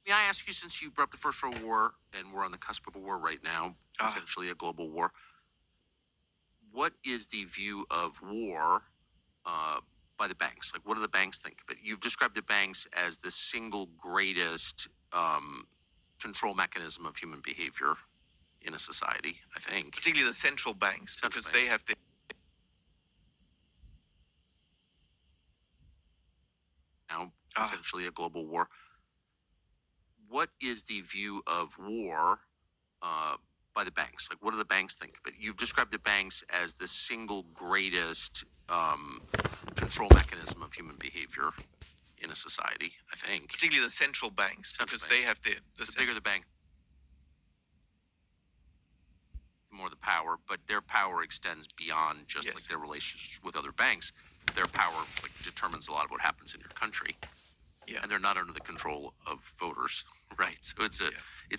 May I ask you, since you brought up the First World War and we're on the cusp of a war right now, potentially a global war, what is the view of war uh, by the banks? Like, what do the banks think of it? You've described the banks as the single greatest control mechanism of human behavior in a society, I think. Particularly the central banks, Central because banks. they have the Now, potentially a global war. What is the view of war uh, by the banks? Like, what do the banks think of it? You've described the banks as the single greatest control mechanism of human behavior in a society, I think. particularly the central banks, because they have the bigger the bank, the more the power, but their power extends beyond just Yes. like their relationships with other banks. Their power like determines a lot of what happens in your country. Yeah. And they're not under the control of voters, right? So it's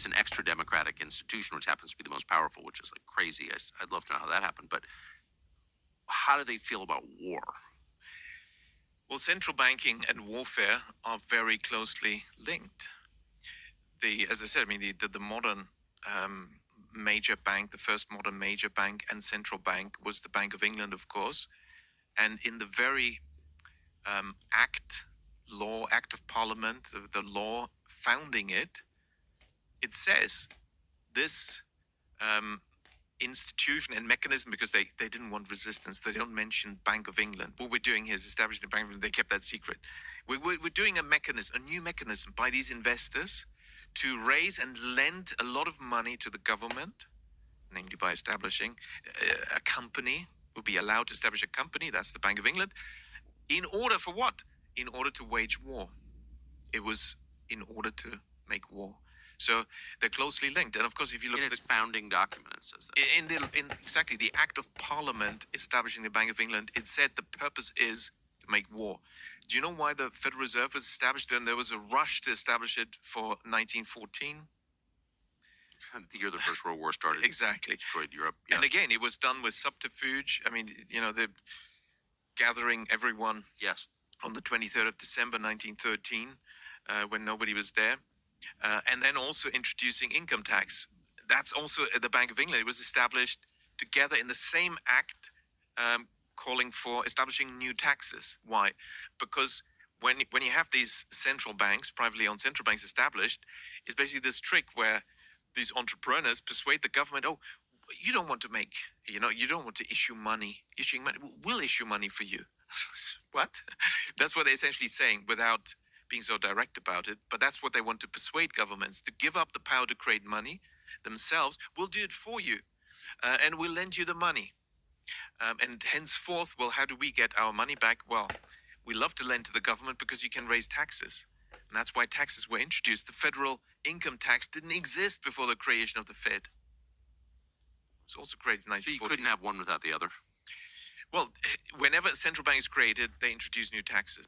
an extra democratic institution, which happens to be the most powerful, which is like crazy. I'd love to know how that happened, but how do they feel about war? Well, central banking and warfare are very closely linked. As I said, I mean, the modern major bank, the first modern major bank and central bank was the Bank of England, of course. And in the very act of Parliament, the law founding it, it says this institution and mechanism, because they didn't want resistance. They don't mention Bank of England. What we're doing here is establishing the Bank of England. They kept that secret. We're doing a new mechanism by these investors to raise and lend a lot of money to the government, namely by establishing a company. Will be allowed to establish a company. That's the Bank of England. In order for what? In order to wage war. It was in order to make war. So they're closely linked. And of course, if you look In at its founding document, it says that. in exactly the Act of Parliament establishing the Bank of England, it said the purpose is to make war. Do you know why the Federal Reserve was established? And there was a rush to establish it for 1914. The year the First World War started. Exactly. Destroyed Europe. Yeah. And again, it was done with subterfuge. I mean, they're gathering everyone. Yes. On the 23rd of December, 1913, when nobody was there. And then also introducing income tax. That's also at the Bank of England. It was established together in the same act, calling for establishing new taxes. Why? Because when you have these central banks, privately owned central banks established, it's basically this trick where these entrepreneurs persuade the government, oh, you don't want to make, you don't want to issue money. Issuing money, we'll issue money for you. What? That's what they're essentially saying without being so direct about it. But that's what they want to persuade governments to give up the power to create money themselves. We'll do it for you, and we'll lend you the money. And henceforth, well, how do we get our money back? Well, we love to lend to the government because you can raise taxes. And that's why taxes were introduced. The federal income tax didn't exist before the creation of the Fed. It was also created in 1914. So you couldn't have one without the other. Well, whenever a central bank is created, they introduce new taxes.